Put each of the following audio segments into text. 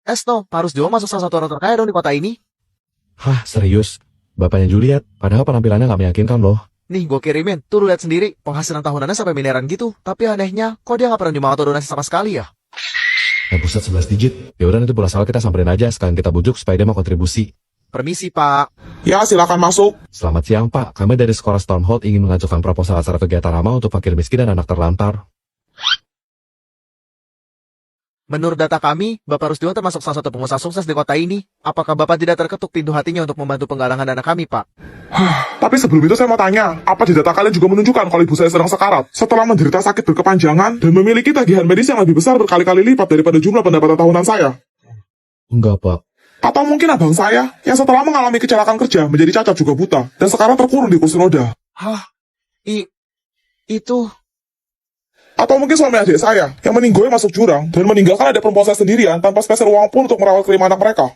Esno, Pak Rusdio masuk salah satu orang terkaya dong di kota ini. Hah, serius? Bapaknya Juliet, padahal penampilannya nggak meyakinkan loh. Nih, gue kirimin. Tuh lu lihat sendiri, penghasilan tahunannya sampai miliaran gitu. Tapi anehnya, kok dia nggak pernah nyumbang atau donasi sama sekali ya? Buset 11 digit. Yaudah nanti bola salah kita samperin aja, sekalian kita bujuk supaya dia mau kontribusi. Permisi, Pak. Ya, silakan masuk. Selamat siang, Pak. Kami dari sekolah Stormhold ingin mengajukan proposal acara kegiatan ramah untuk fakir miskin dan anak terlantar. Menurut data kami, Bapak Rusdio termasuk salah satu pengusaha sukses di kota ini. Apakah Bapak tidak terketuk pintu hatinya untuk membantu penggalangan dana kami, Pak? Tapi sebelum itu saya mau tanya, apa di data kalian juga menunjukkan kalau ibu saya sedang sekarat setelah menderita sakit berkepanjangan dan memiliki tagihan medis yang lebih besar berkali-kali lipat daripada jumlah pendapatan tahunan saya? Enggak, Pak. Atau mungkin abang saya yang setelah mengalami kecelakaan kerja menjadi cacat juga buta dan sekarang terkurung di kursi roda? Itu... Atau mungkin suami adik saya yang meninggoy masuk jurang dan meninggalkan adik perempuan saya sendirian tanpa spesial uang pun untuk merawat kelima anak mereka?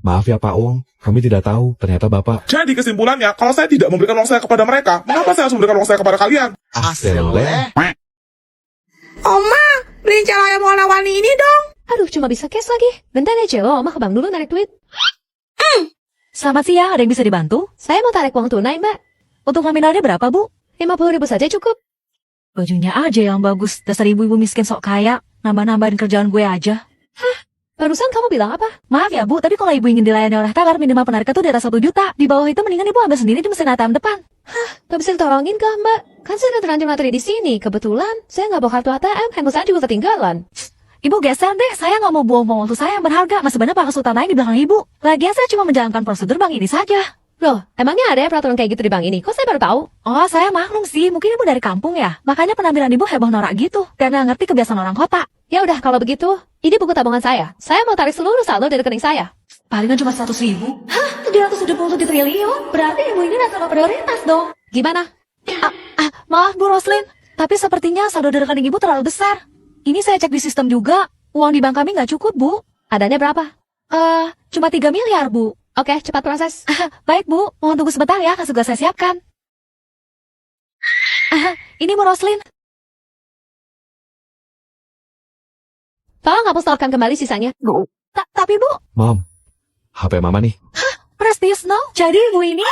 Maaf ya Pak Wong, kami tidak tahu. Ternyata Bapak... Jadi kesimpulannya, kalau saya tidak memberikan uang saya kepada mereka, mengapa saya harus memberikan uang saya kepada kalian? Aseleh. Oma, beliin celana warna-warni ini dong. Aduh, cuma bisa cash lagi. Bentar ya, Celo. Oma ke bank dulu narik duit. Selamat siang, ada yang bisa dibantu? Saya mau tarik uang tunai, Mbak. Untuk nominalnya berapa, Bu? 50.000 saja cukup. Bajunya aja yang bagus. Dasar ibu-ibu miskin sok kaya. Nambah-nambahin kerjaan gue aja. Hah? Barusan kamu bilang apa? Maaf ya, Bu. Tapi kalau ibu ingin dilayani oleh tagar, minimal penarikan tuh di atas 1 juta. Di bawah itu mendingan ibu ambil sendiri di mesin ATM depan. Hah? Gak bisa ditolongin kah, Mbak? Kan saya udah terlanjur materi di sini. Kebetulan, saya nggak bawa kartu ATM. Handphone saya juga ketinggalan. Ibu geser deh, saya nggak mau buang-buang waktu saya yang berharga. Masih banyak Pak Sultan lain di belakang ibu. Lagian saya cuma menjalankan prosedur bank ini saja. Loh, emangnya ada ya peraturan kayak gitu di bank ini? Kok saya baru tahu? Oh, saya maklum sih. Mungkin ibu dari kampung ya. Makanya penampilan ibu heboh norak gitu. Karena ngerti kebiasaan orang kota. Ya udah, kalau begitu, ini buku tabungan saya. Saya mau tarik seluruh saldo dari rekening saya. Palingan cuma 100.000. Hah? 777 triliun? Berarti ibu ini nasabah prioritas dong. Gimana? Maaf Bu Roslin. Tapi sepertinya saldo dari rekening ibu terlalu besar. Ini saya cek di sistem juga. Uang di bank kami nggak cukup, Bu. Adanya berapa? Cuma 3 miliar, Bu. Oke, cepat proses. Baik, Bu. Mohon tunggu sebentar ya, segera saya siapkan. Ini Bu Roslin. Tolong hapus setorkan kembali sisanya. Tapi, Bu. Mom, HP Mama nih. Prestige Snow? Jadi ibu ini?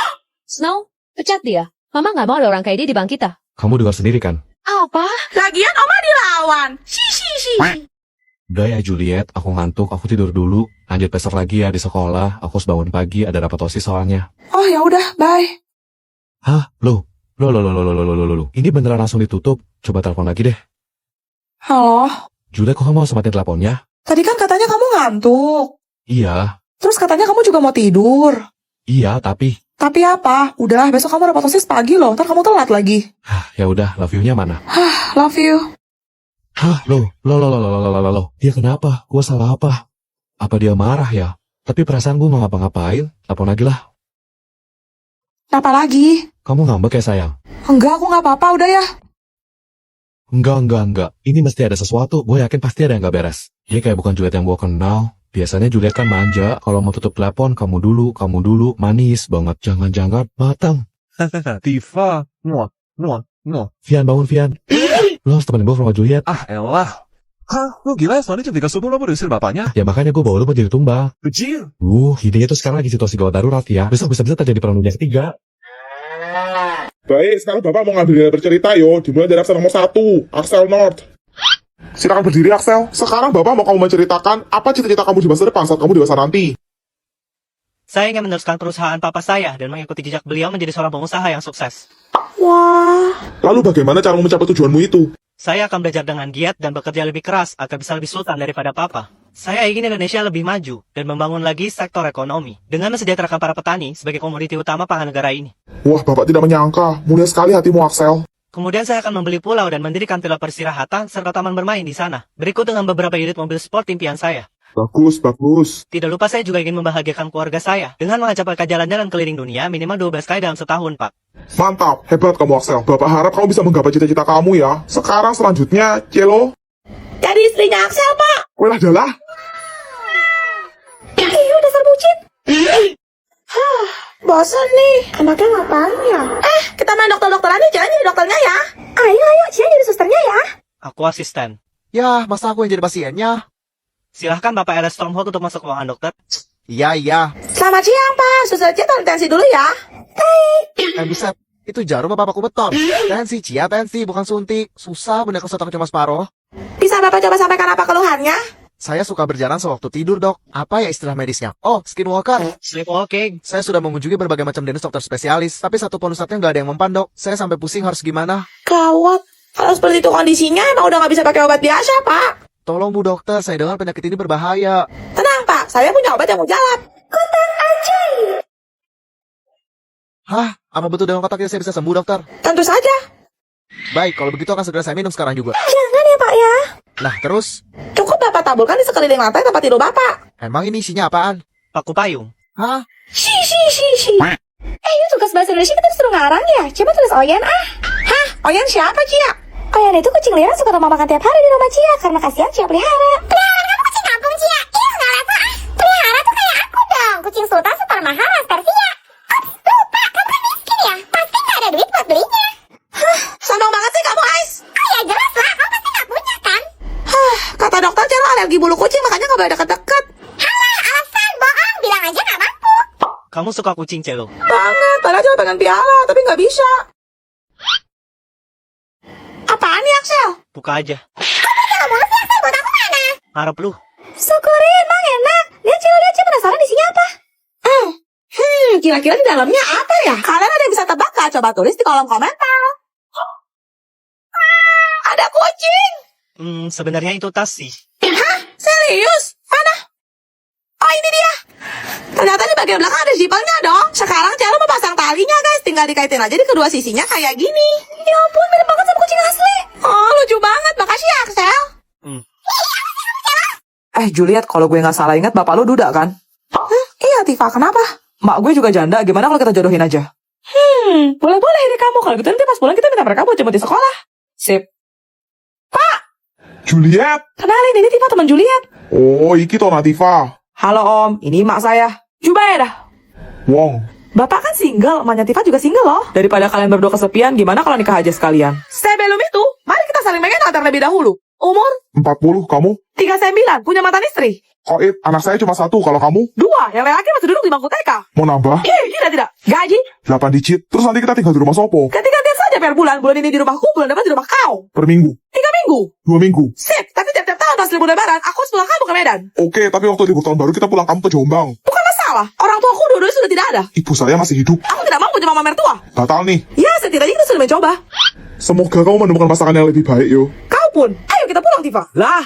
Snow, pecat dia. Mama nggak mau ada orang kayak dia di bank kita. Kamu dengar sendiri kan? Apa? Lagian Oma dilawan. Si. Udah ya Juliet, aku ngantuk, aku tidur dulu. Lanjut besok lagi ya di sekolah. Aku harus bangun pagi, ada rapat OSIS soalnya. Oh ya udah, bye. Hah? Loh? Ini beneran langsung ditutup. Coba telepon lagi deh. Halo, Juliet, kok kamu harus matiin teleponnya? tadi kan katanya kamu ngantuk. Iya, Terus katanya kamu juga mau tidur. iya, tapi... Tapi apa? Udah, besok kamu rapat OSIS pagi loh. Ntar kamu telat lagi. Ya udah, love you-nya mana? Love you. Hah, loh. Dia kenapa? Gua salah apa? Apa dia marah ya? Tapi perasaan gua nggak ngapa-ngapain. Telepon lagi lah. Apa lagi? Kamu ngambek ya sayang? Enggak, aku nggak apa-apa, udah ya. Enggak. Ini mesti ada sesuatu. Gue yakin pasti ada yang nggak beres. Dia kayak bukan Juliet yang gua kenal. Biasanya Juliet kan manja. Kalau mau tutup telepon, kamu dulu. Manis banget. Jangan-jangan matang. Tifa, no. Vian, bangun Vian. Lo harus temenin gue ke rumah Juliet. Elah. Hah, lu gila ya, soalnya jam 3 subuh lo mau diusir bapaknya? Ya makanya gue bawa lo menjadi tumbang. Kecil. Idenya tuh sekarang lagi situasi gawat darurat ya. Besok bisa terjadi perang dunia ketiga. Baik, sekarang Bapak mau ngambil giliran bercerita yo. Dimulai dari absen nomor 1, Axel North. Silakan berdiri Axel. Sekarang Bapak mau kamu menceritakan apa cita-cita kamu di masa depan saat kamu dewasa nanti. Saya ingin meneruskan perusahaan papa saya dan mengikuti jejak beliau menjadi seorang pengusaha yang sukses. Wah. Lalu bagaimana cara mencapai tujuanmu itu? Saya akan belajar dengan giat dan bekerja lebih keras agar bisa lebih sultan daripada papa. Saya ingin Indonesia lebih maju dan membangun lagi sektor ekonomi dengan mensejahterakan para petani sebagai komoditi utama pangan negara ini. Wah, Bapak tidak menyangka. Mulia sekali hatimu Axel. Kemudian saya akan membeli pulau dan mendirikan villa peristirahatan serta taman bermain di sana. Berikut dengan beberapa unit mobil sport impian saya. Bagus. Tidak lupa saya juga ingin membahagiakan keluarga saya dengan mengajak jalan-jalan keliling dunia minimal 12 kali dalam setahun, Pak. Mantap, hebat kamu Axel. Bapak harap kamu bisa menggapai cita-cita kamu ya. Sekarang selanjutnya, Celo. Jadi istrinya Axel, Pak. Wah, adalah. Dasar bucin. Bosan nih. Anaknya ngapain ya? Kita main dokter-dokteran nih, jangan jadi dokternya ya. Ayo, jangan jadi susternya ya. Aku asisten. Ya, masa aku yang jadi pasiennya? Silahkan Bapak RS Stormhold untuk masuk ruangan dokter. Iya. Selamat siang, Pak. Suster Cia tolong tensi dulu ya. Buset. Itu jarum apa bapakku beton? Tensi, Cia, tensi, bukan suntik. Susah bener kalau otak cuma separuh. Bisa Bapak coba sampaikan apa keluhannya? Saya suka berjalan sewaktu tidur, dok. Apa ya istilah medisnya? Oh, skinwalker. Sleepwalking. Saya sudah mengunjungi berbagai macam dinas dokter spesialis, tapi satu pun ustadznya nggak ada yang mempan, dok. Saya sampai pusing harus gimana. Gawat. Kalau seperti itu kondisinya, emang udah nggak bisa pakai obat biasa, Pak. Tolong Bu Dokter, saya dengar penyakit ini berbahaya. Tenang, Pak. Saya punya obat yang mujarab. Kotak ajaib. Hah? Apa betul dengan kotak ini saya bisa sembuh, dokter? Tentu saja. Baik, kalau begitu akan segera saya minum sekarang juga. Jangan ya, Pak ya. Nah, terus? Cukup Bapak taburkan di sekeliling lantai tempat tidur Bapak. Emang ini isinya apaan? Paku payung. Hah? Shi. Yuk tugas bahasa Indonesia kita disuruh ngarang ya. Coba tulis Oyen ah. Hah? Oyen siapa, Cia? Oyen itu kucing liar suka rumah makan tiap hari di rumah Cia karena kasihan Cia pelihara. Peliharaan kamu kucing kampung, Cia. Ih, nggak level ah. Pelihara tuh kayak aku dong. Kucing sultan super mahal Master Cia. Ups, lupa. Kamu kan miskin ya? Pasti nggak ada duit buat belinya. Sombong banget sih kamu, Ais. Oh ya jelas lah. Kamu pasti nggak punya kan? Kata dokter Cia lo alergi bulu kucing makanya nggak boleh deket-deket. Halah, alasan bohong. Bilang aja nggak mampu. Kamu suka kucing, Celo? Banget, padahal cuma pengen piala, tapi nggak bisa. Apaan nih, Axel? Buka aja. Kamu jangan mulu sih, Axel. Buat aku mana? Harap lu. Syukurin, Mang enak. Lihat Cia penasaran isinya apa? Kira-kira di dalamnya apa ya? Kalian ada yang bisa tebak gak? Coba tulis di kolom komentar. Ada kucing. Sebenarnya itu tas sih. Hah? Serius? Mana? Oh, ini dia. Ternyata di bagian belakang ada zippernya dong. Sekarang Cia mau pasang talinya, guys. Tinggal dikaitin aja di kedua sisinya kayak gini. Ya ampun, mirip banget sama kucing asli. Oh, lucu banget. Makasih ya, Axel. Juliet, kalau gue nggak salah ingat bapak lu duda kan? Iya, Tifa. Kenapa? Mak gue juga janda, gimana kalau kita jodohin aja? Boleh-boleh ini kamu. Kalau gitu nanti pas pulang kita minta mereka buat jemput di sekolah. Sip. Juliet. Kenalin, ini Tifa teman Juliet. Oh, iki toh Natifa. Halo om, ini mak saya. Coba ya dah. Wong. Bapak kan single, emaknya Tifa juga single loh. Daripada kalian berdua kesepian, gimana kalau nikah aja sekalian? Sebelum itu, mari kita saling mengenal terlebih dahulu. Umur 40, kamu? 39, punya mantan istri. Koit, anak saya cuma 1, kalau kamu? 2, yang laki masih duduk di bangku TK. Mau nambah? Tidak. Gaji, 8 digit, terus nanti kita tinggal di rumah Sopo. ganti-gantian saja per bulan. Bulan ini di rumahku, bulan depan di rumah kau. Per minggu. 3 minggu. 2 minggu. Sip, tapi tiap-tiap tahun pas libur lebaran, aku harus pulang kamu ke Medan. Oke, tapi waktu libur tahun baru kita pulang kamu ke Jombang. Bukan masalah, orang tuaku dua-duanya sudah tidak ada. Ibu saya masih hidup. Aku tidak mau punya mama mertua. Batal nih. Ya, setidaknya kita sudah mencoba. Semoga kamu menemukan pasangan yang lebih baik, yo. Kau pun. Ayo kita pulang, Tifa. Lah,